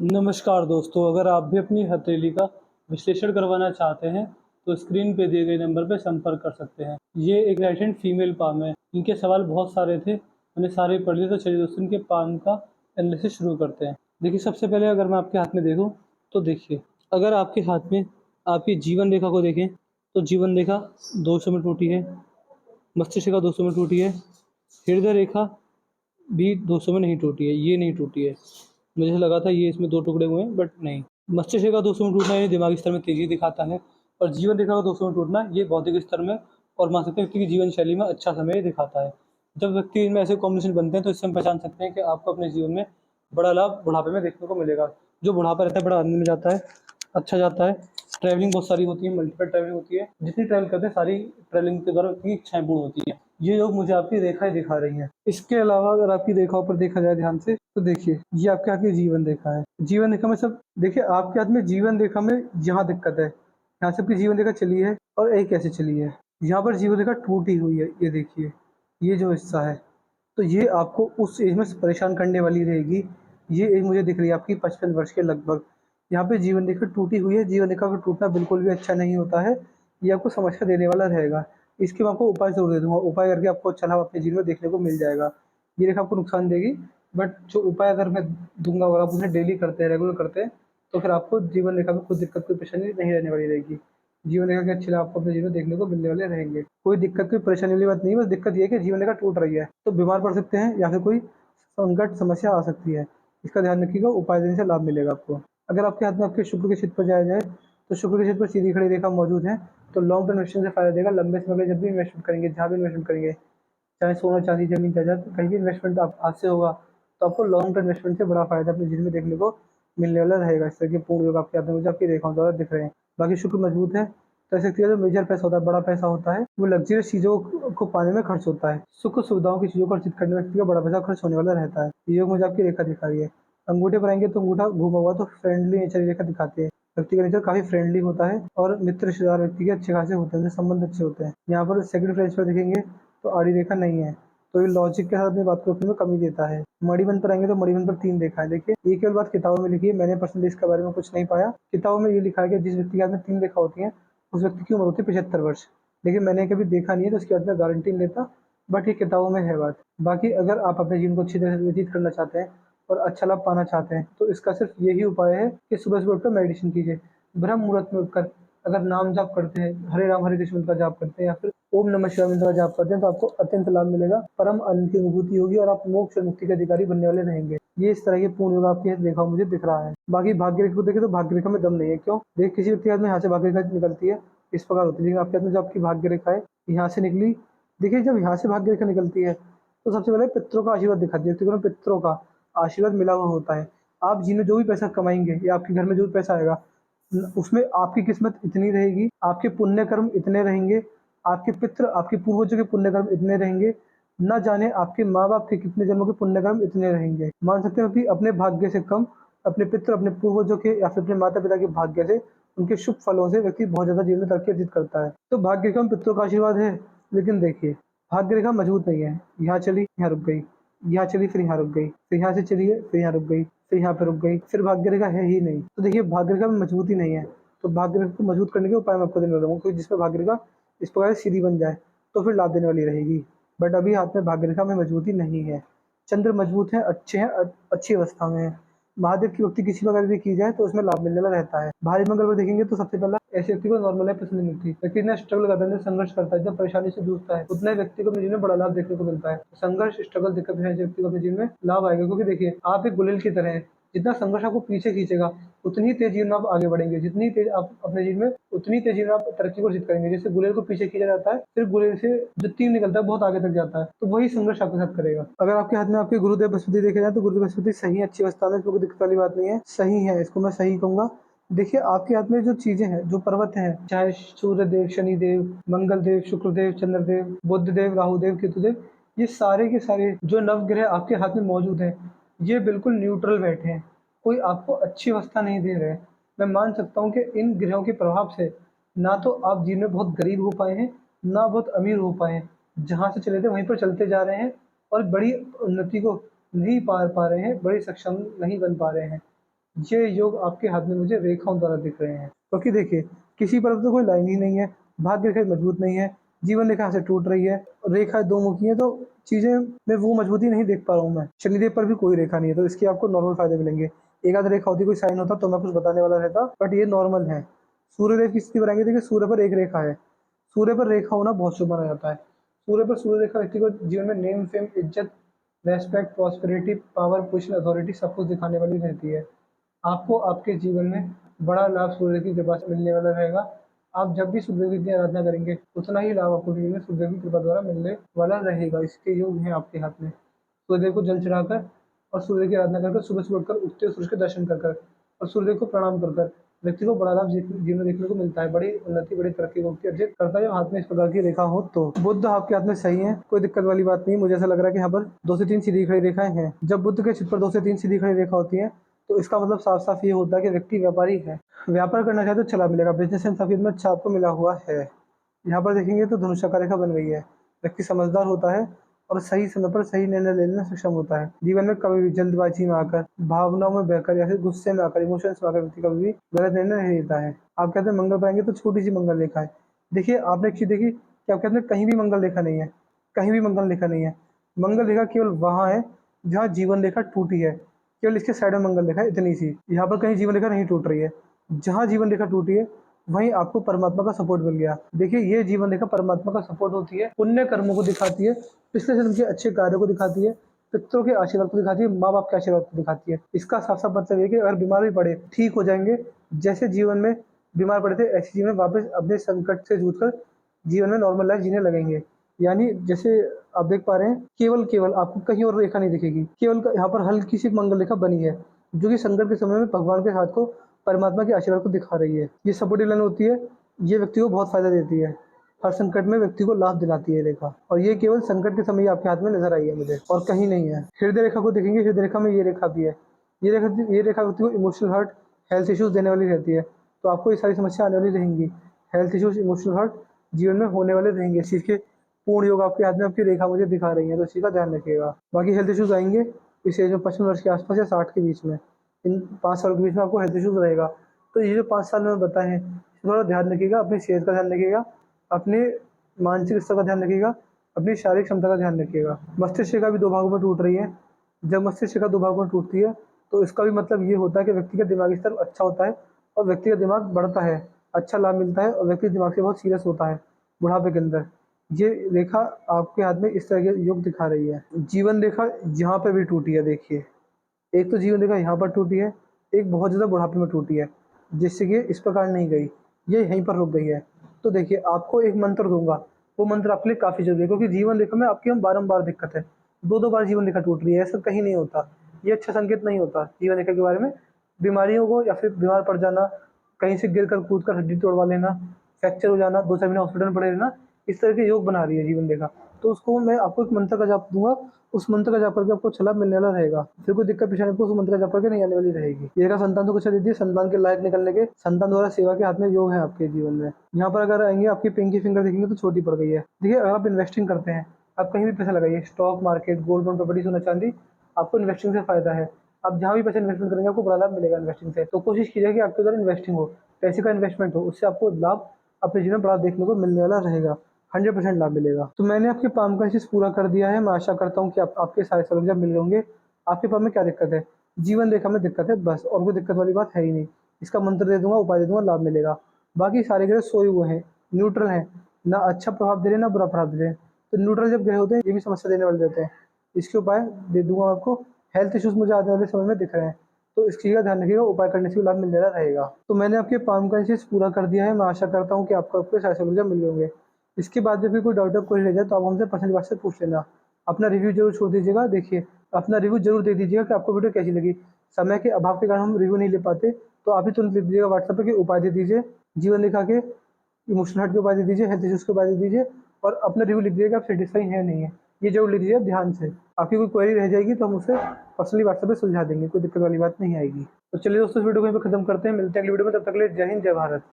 नमस्कार दोस्तों, अगर आप भी अपनी हथेली का विश्लेषण करवाना चाहते हैं, तो स्क्रीन पे दिए गए नंबर पे संपर्क कर सकते हैं। ये एक राइट हैंड फीमेल पाम है। इनके सवाल बहुत सारे थे, मैंने सारे पढ़ लिए, तो चलिए दोस्तों इनके पाम का एनालिसिस शुरू करते हैं। देखिए, सबसे पहले अगर मैं आपके हाथ में देखूँ, तो देखिए, अगर आपके हाथ में आपकी जीवन रेखा को देखें, तो जीवन रेखा 200 में टूटी है, मस्तिष्क रेखा 200 में टूटी है, हृदय रेखा भी 200 में नहीं टूटी है, ये नहीं टूटी है। मुझे ऐसा लगा था ये इसमें 2 टुकड़े हुए हैं, बट नहीं। मस्तिष्क रेखा 200 में टूटना ये दिमागी स्तर में तेज़ी दिखाता है, और जीवन रेखा का 200 में टूटना ये बौद्धिक स्तर में और मानसिक व्यक्ति की जीवन शैली में अच्छा समय दिखाता है। जब व्यक्ति इनमें ऐसे कॉम्बिनेशन बनते हैं, तो इससे हम पहचान सकते हैं कि आपको अपने जीवन में बड़ा लाभ बुढ़ापे में देखने को मिलेगा। जो बुढ़ापा रहता है बड़ा आनंद में जाता है, अच्छा जाता है। ट्रैवलिंग बहुत सारी होती है, मल्टीपल ट्रैवलिंग होती है। जितनी ट्रैवल करते हैं सारी ट्रैवलिंग के दौरान इतनी इच्छाएँ पूर्ण होती हैं। ये लोग मुझे आपकी रेखाएँ दिखा रही हैं। इसके अलावा अगर आपकी रेखाओं पर देखा जाए ध्यान से, तो देखिए ये आपके हाथ की जीवन रेखा है। जीवन रेखा में सब देखिए, आपके हाथ में जीवन रेखा में यहाँ दिक्कत है। यहाँ से आपकी जीवन रेखा चली है और एक ऐसे चली है। यहाँ पर जीवन रेखा टूटी हुई है, ये देखिए, ये जो हिस्सा है। तो ये आपको उस एज में परेशान करने वाली रहेगी। ये एज मुझे दिख रही है आपकी 55 वर्ष के लगभग। यहाँ पे जीवन रेखा टूटी हुई है, जीवन रेखा का टूटना बिल्कुल भी अच्छा नहीं होता है। ये आपको समस्या देने वाला रहेगा। इसके मैं आपको उपाय ज़रूर दे दूँगा, उपाय करके आपको अच्छा लाभ अपने जीवन में देखने को मिल जाएगा। ये रेखा आपको नुकसान देगी, बट जो उपाय अगर मैं दूँगा और आप उन्हें डेली करते हैं, रेगुलर करते हैं, तो फिर आपको जीवन रेखा में कोई दिक्कत, कोई परेशानी नहीं रहने वाली रहेगी। जीवन रेखा के अच्छे लाभ आपको अपने जीवन में देखने को मिलने वाले रहेंगे। कोई दिक्कत, कोई परेशानी वाली बात नहीं है, बस दिक्कत ये है कि जीवन रेखा टूट रही है, तो बीमार पड़ सकते हैं या फिर कोई संकट, समस्या आ सकती है। इसका ध्यान रखिएगा, उपाय देने से लाभ मिलेगा आपको। अगर आपके हाथ में आपके शुक्र के क्षेत्र पर जाया जाए, तो शुक्र के क्षेत्र पर सीधी खड़ी रेखा मौजूद है, तो लॉन्ग टर्म इन्वेस्टमेंट से फ़ायदा देगा। लंबे समय में जब भी इन्वेस्टमेंट करेंगे, जहाँ भी इन्वेस्टमेंट करेंगे, चाहे सोना, चांदी, ज़मीन, जायदाद, कहीं भी इन्वेस्टमेंट आप हाथ से होगा, तो आपको लॉन्ग टर्म इन्वेस्टमेंट से बड़ा फ़ायदा अपने जीवन में देखने को मिलने वाला रहेगा। इस तरह के पूर्ण योग आपके हाथ में मुझे आपकी रेखाओं द्वारा दिख रहे हैं। बाकी शुक्र मजबूत है, तो ऐसे जो मेजर पैसा होता है, बड़ा पैसा होता है, वो लग्ज़रियस चीज़ों को पाने में खर्च होता है। सुख सुविधाओं की चीज़ों को अर्जित करने में व्यक्ति का बड़ा पैसा खर्च होने वाला रहता है। ये योग मुझे आपकी रेखा दिखा रही है। अंगूठे पर आएँगे तो अंगूठा घूमा हुआ तो फ्रेंडली नेचर की रेखा दिखाती है। व्यक्ति का नेचर काफ़ी फ्रेंडली होता है और मित्र रिश्तेदार व्यक्ति के अच्छे खासे होते हैं, उनसे संबंध अच्छे होते हैं। यहाँ पर सेकंड फ्रेंच पर देखेंगे तो आड़ी रेखा नहीं है, तो ये लॉजिक के साथ अपनी बात को रखने में कमी देता है। मणिबंध पर आएँगे तो मणिबंध पर 3 रेखाएँ। देखिए, ये केवल बात किताबों में लिखी है, मैंने पर्सनली इसके बारे में कुछ नहीं पाया। किताबों में ये लिखा है कि जिस व्यक्ति के हाथ में 3 रेखा होती हैं, उस व्यक्ति की उम्र होती है 75 वर्ष। लेकिन मैंने कभी देखा नहीं है, तो इसकी बात मैं गारंटी नहीं लेता, बट ये किताबों में है बात। बाकी अगर आप अपने जीवन को अच्छी तरह से व्यतीत करना चाहते हैं और अच्छा लाभ पाना चाहते हैं, तो इसका सिर्फ यही उपाय है कि सुबह-सुबह उठकर मेडिटेशन कीजिए। ब्रह्म मुहूर्त में उठकर अगर नाम जाप करते हैं, हरे राम हरे कृष्ण मंत्र का जाप करते हैं या फिर ओम नमः शिवाय मंत्र का जाप करते हैं, तो आपको अत्यंत लाभ मिलेगा, परम आनंद की अनुभूति होगी और आप मोक्ष और मुक्ति के अधिकारी बनने वाले रहेंगे। ये इस तरह के पूर्ण योग आपकी रेखा मुझे दिख रहा है। बाकी भाग्य रेखा को देखें तो भाग्य रेखा में दम नहीं है। क्यों? देखिए, किसी व्यक्ति के हाथ में यहाँ से भाग्य रेखा निकलती है, इस प्रकार होती है, लेकिन आपके हाथ में जो आपकी भाग्य रेखा है, यहाँ से निकली। देखिए, जब यहाँ से भाग्य रेखा निकलती है, तो सबसे पहले पितरों का आशीर्वाद दिखाती है। व्यक्ति को ना पितरों का आशीर्वाद मिला हुआ होता है। आप जीवन में जो भी पैसा कमाएँगे या आपके घर में जो भी पैसा आएगा, उसमें आपकी किस्मत इतनी रहेगी, आपके पुण्य कर्म इतने रहेंगे, आपके पितृ, आपके पूर्वजों के पुण्य कर्म इतने रहेंगे, न जाने आपके माँ-बाप के कितने जन्मों के पुण्य कर्म इतने रहेंगे। मान सकते हो कि अपने भाग्य से कम, अपने पितृ, अपने पूर्वजों के या फिर अपने माता-पिता के भाग्य से, उनके शुभ फलों से व्यक्ति बहुत ज़्यादा जीवन में तरक्की अर्जित करता है। तो भाग्य कम, पितरों का आशीर्वाद है, लेकिन देखिए, भाग्य रेखा मजबूत नहीं है। यहाँ चली, यहाँ रुक गई, यहाँ चली, फिर यहाँ रुक गई, फिर यहाँ से चली है, फिर यहाँ रुक गई, फिर यहाँ पे रुक गई, फिर भाग्य रेखा है ही नहीं। तो देखिए, भाग्य रेखा में मजबूती नहीं है। तो भाग्य रेखा को मजबूत करने के उपाय मैं आपको देने वाला हूँ, क्योंकि जिसमें भाग्य रेखा इस प्रकार से सीधी बन जाए, तो फिर लाभ देने वाली रहेगी। बट अभी हाथ में भाग्य रेखा में मजबूती नहीं है। चंद्र मजबूत है, अच्छे हैं, अच्छी अवस्था में है। महादेव की भक्ति किसी प्रकार भी की जाए तो उसमें लाभ मिलने वाला रहता है। भारी मंगल पर देखेंगे तो सबसे पहला ऐसे व्यक्ति को नॉर्मल लाइफ पसंद नहीं मिलती। व्यक्ति इतना स्ट्रगल करता है, संघर्ष करता है, जब परेशानी से जूझता है, उतना ही व्यक्ति को अपने जीवन में बड़ा लाभ देखने को मिलता है। संघर्ष, स्ट्रगल, दिक्कत है, व्यक्ति को अपने जीवन में लाभ आएगा, क्योंकि देखिए, आप एक गुलेल की तरह हैं। जितना संघर्ष आपको पीछे खींचेगा, उतनी ही तेज जीवन में आप आगे बढ़ेंगे। जितनी तेज आप अपने जीवन में, उतनी तेज जीवन में आप तरक्की को अर्जित करेंगे। जैसे गुलेल को पीछे खींचा जाता है, फिर गुलेल से जो तीर निकलता है बहुत आगे तक जाता है, तो वही संघर्ष आपके साथ करेगा। अगर आपके हाथ में आपके गुरुदेव बृहस्पति देखे जाए, तो गुरुदेव बृहस्पति सही है, अच्छी अवस्था में, इसमें कोई दिक्कत वाली बात नहीं है, सही है, इसको मैं सही कहूंगा। देखिए, आपके हाथ में जो चीजें हैं, जो पर्वत हैं, चाहे सूर्य देव, शनि देव, मंगल देव, शुक्र देव, चंद्र देव, बुध देव, राहु देव, केतु देव, ये सारे के सारे जो नवग्रह आपके हाथ में मौजूद हैं, ये बिल्कुल न्यूट्रल बैठे हैं। कोई आपको अच्छी अवस्था नहीं दे रहे हैं। मैं मान सकता हूँ कि इन ग्रहों के प्रभाव से ना तो आप जीवन में बहुत गरीब हो पाए हैं, ना बहुत अमीर हो पाए हैं। जहाँ से चले थे वहीं पर चलते जा रहे हैं और बड़ी उन्नति को नहीं पा रहे हैं, बड़े सक्षम नहीं बन पा रहे हैं। ये योग आपके हाथ में मुझे रेखाओं द्वारा दिख रहे हैं, क्योंकि देखिए किसी पर तो कोई लाइन ही नहीं है, भाग्य रेखा मजबूत नहीं है, जीवन रेखा यहाँ से टूट रही है, रेखा दो मुखी है, तो चीजें में वो मजबूती नहीं देख पा रहा हूँ मैं। शनिदेव पर भी कोई रेखा नहीं है, तो इसके आपको नॉर्मल फायदे मिलेंगे। एक आध रेखा होती, कोई साइन होता तो मैं कुछ बताने वाला रहता, बट ये नॉर्मल है। सूर्यदेव की स्थिति बनाएंगे, देखिए सूर्य पर एक रेखा है, सूर्य पर रेखा होना बहुत शुभ माना जाता है। सूर्य पर सूर्य रेखा व्यक्ति को जीवन में नेम, फेम, इज्जत, respect, prosperity, power, position, authority सब कुछ दिखाने वाली रहती है। आपको आपके जीवन में बड़ा लाभ सूर्य की कृपा से मिलने वाला रहेगा। आप जब भी सूर्यदेव की आराधना करेंगे, उतना ही लाभ आपको जीवन में सूर्यदेव की कृपा द्वारा मिलने वाला रहेगा। इसके योग हैं आपके हाथ में। सूर्यदेव को जल चढ़ाकर और सूर्य की आराधना कर सुबह सुबह उठकर उगते हुए सूरज के दर्शन कर और सूर्यदेव को प्रणाम कर व्यक्ति को बड़ा लाभ जीवन में देखने को मिलता है। बड़ी उन्नति, बड़ी तरक्की को अर्जित करता है। हाथ में इस प्रकार की रेखा हो तो बुध आपके हाथ में सही है, कोई दिक्कत वाली बात नहीं। मुझे ऐसा लग रहा है कि यहाँ पर 2 से 3 सीधी खड़ी रेखाएं हैं। जब बुध के चित्र पर 2 से 3 सीधी खड़ी रेखा होती है, तो इसका मतलब साफ साफ ये होता है कि व्यक्ति व्यापारी है, व्यापार करना चाहे तो चला मिलेगा। बिजनेस एंड सफेद में अच्छा आपको मिला हुआ है। यहाँ पर देखेंगे तो धनुषा का रेखा बन गई है। व्यक्ति समझदार होता है और सही समय पर सही निर्णय लेने में सक्षम होता है। जीवन में कभी भी जल्दबाजी में आकर, भावनाओं में बहकर या फिर गुस्से में आकर, इमोशंस में आकर व्यक्ति कभी भी गलत निर्णय नहीं लेता है। आप कहते हैं मंगल पाएंगे, तो छोटी सी मंगल रेखा है। देखिए आपने एक चीज देखी कि आप कहते हैं कहीं भी मंगल रेखा नहीं है, कहीं भी मंगल रेखा नहीं है। मंगल रेखा केवल वहाँ है जहाँ जीवन रेखा टूटी है, केवल इसके साइड में मंगल रेखा है, इतनी सी। यहाँ पर कहीं जीवन रेखा नहीं टूट रही है। जहाँ जीवन रेखा टूटी है वहीं आपको परमात्मा का सपोर्ट मिल गया। देखिए ये जीवन रेखा परमात्मा का सपोर्ट होती है, पुण्य कर्मों को दिखाती है, पिछले जन्म के अच्छे कार्यों को दिखाती है, पितरों के आशीर्वाद को दिखाती है, माँ बाप के आशीर्वाद को दिखाती है। इसका साफ साफ मतलब ये कि अगर बीमार भी पड़े, ठीक हो जाएंगे। जैसे जीवन में बीमार पड़े थे, ऐसे जीवन में वापस अपने संकट से जूझकर जीवन में नॉर्मल लाइफ जीने लगेंगे। यानी जैसे आप देख पा रहे हैं, केवल केवल आपको कहीं और रेखा नहीं दिखेगी, केवल यहाँ पर हल्की सी मंगल रेखा बनी है, जो कि संकट के समय में भगवान के हाथ को, परमात्मा के आशीर्वाद को दिखा रही है। ये सपोर्टिव लाइन होती है, ये व्यक्ति को बहुत फायदा देती है। हर संकट में व्यक्ति को लाभ दिलाती है रेखा, और ये केवल संकट के समय ही आपके हाथ में नजर आई है मुझे, और कहीं नहीं है। हृदय रेखा को देखेंगे, हृदय रेखा में ये रेखा भी है। ये रेखा व्यक्ति को इमोशनल हर्ट, हेल्थ इश्यूज देने वाली रहती है। तो आपको ये सारी समस्या आने वाली रहेंगी, हेल्थ इश्यूज, इमोशनल हर्ट जीवन में होने वाले रहेंगे। इस चीज़ के पूर्ण योग आपके हाथ में आपकी रेखा मुझे दिखा रही है, तो इसी का ध्यान रखिएगा। बाकी हेल्थ इश्यूज आएंगे इस एज में 55 वर्ष के आसपास या 60 के बीच में। इन 5 साल के बीच में आपको हेल्थ इश्यूज रहेगा। तो ये जो 5 साल में बताए हैं, थोड़ा ध्यान रखिएगा, अपनी सेहत का ध्यान रखिएगा, अपने मानसिक स्तर का ध्यान रखिएगा, अपनी शारीरिक क्षमता का ध्यान रखिएगा। मस्तिष्क रेखा भी 2 भागों में टूट रही है। जब मस्तिष्क रेखा 2 भागों में टूटती है, तो इसका भी मतलब ये होता है कि व्यक्ति का दिमागी स्तर अच्छा होता है और व्यक्ति का दिमाग बढ़ता है, अच्छा लाभ मिलता है और व्यक्ति दिमाग से बहुत सीरियस होता है बुढ़ापे के अंदर। ये रेखा आपके हाथ में इस तरह के योग दिखा रही है। जीवन रेखा यहाँ पे भी टूटी है, देखिए। एक तो जीवन रेखा यहाँ पर टूटी है, एक बहुत ज़्यादा बुढ़ापे में टूटी है, जिससे कि इस प्रकार नहीं गई, ये यहीं पर रुक गई है। तो देखिए आपको एक मंत्र दूंगा, वो मंत्र आपके लिए काफ़ी जरूरी है, क्योंकि जीवन रेखा में आपकी हम बारंबार दिक्कत है, 2-2 बार जीवन रेखा टूट रही है, ऐसा कहीं नहीं होता। ये अच्छा संकेत नहीं होता जीवन रेखा के बारे में। बीमारियों को या फिर बीमार पड़ जाना, कहीं से गिर कर कूद कर हड्डी तोड़वा लेना, फ्रैक्चर हो जाना, 2-4 महीने हॉस्पिटल में पड़े रहना, इस तरह के योग बना रही है जीवन रेखा। तो उसको मैं आपको एक मंत्र का जाप दूंगा, उस मंत्र का जाप करके आपको अच्छा लाभ मिलने वाला रहेगा। फिर कोई दिक्कत परेशानी आपको उस मंत्र का जाप करके नहीं आने वाली रहेगी। ये रेखा संतान को अच्छा देती है, संतान के लायक निकलने के, संतान द्वारा सेवा के हाथ में योग है आपके जीवन में। यहाँ पर अगर आएंगे, आपकी पिंकी फिंगर देखेंगे तो छोटी पड़ गई है। देखिए अगर आप इन्वेस्टिंग करते हैं, आप कहीं भी पैसा लगाइए, stock market, gold loan, property, सोना चांदी, आपको इन्वेस्टिंग से फायदा है। आप जहाँ भी पैसे इन्वेस्टमेंट करेंगे आपको बड़ा लाभ मिलेगा इन्वेस्टिंग से। तो कोशिश कीजिए कि आपके उधर इन्वेस्टिंग हो, पैसे का इन्वेस्टमेंट हो, उससे आपको लाभ अपने जीवन में बड़ा देखने को मिलने वाला रहेगा, 100% लाभ मिलेगा। तो मैंने आपके पाम का चीज़ पूरा कर दिया है। मैं आशा करता हूँ कि आपके सारे सवाल जब मिल होंगे। आपके पाम में क्या दिक्कत है? जीवन रेखा में दिक्कत है बस, और कोई दिक्कत वाली बात है ही नहीं। इसका मंत्र दे दूंगा, उपाय दे दूंगा, लाभ मिलेगा। बाकी सारे ग्रह सोए हुए हैं, न्यूट्रल हैं, ना अच्छा प्रभाव दे रहे हैं ना बुरा प्रभाव दे रहे हैं। तो न्यूट्रल जब ग्रह होते हैं ये भी समस्या देने वाले रहते हैं। इसके उपाय दे दूंगा आपको। हेल्थ इश्यूज मुझे आने वाले समय में दिख रहे हैं, तो इस चीज़ का ध्यान रखिएगा, उपाय करने से भी लाभ मिल जाना रहेगा। तो मैंने आपके पाम का चीज़ पूरा कर दिया है। मैं आशा करता हूँ कि आपको आपके सारे सवाल जब मिल होंगे। इसके बाद जब भी कोई डाउट कोई रह जाए तो आप हमसे पर्सनल बात से पूछ लेना। अपना रिव्यू जरूर छोड़ दीजिएगा। देखिए अपना रिव्यू जरूर दे दीजिएगा कि आपको वीडियो कैसी लगी। समय के अभाव के कारण हम रिव्यू नहीं ले पाते, तो आप ही तुरंत लिख दीजिएगा व्हाट्सएप पे कि उपाय दे दीजिए, जीवन रेखा के, इमोशनल हर्ट के उपाय दे दीजिए, हेल्थ इश्यूज के उपाय दे दीजिए, और अपना रिव्यू लिख दीजिएगा आप सेटिस्फाई है नहीं है, ये जरूर लिख दीजिए ध्यान से। आपकी कोई क्वेरी रह जाएगी तो हम उसे पर्सनली व्हाट्सएप पे सुलझा देंगे, कोई दिक्कत वाली बात नहीं आएगी। तो चलिए दोस्तों, इस वीडियो को यहीं पे खत्म करते हैं, मिलते हैं अगली वीडियो में, तब तक के लिए जय हिंद, जय भारत।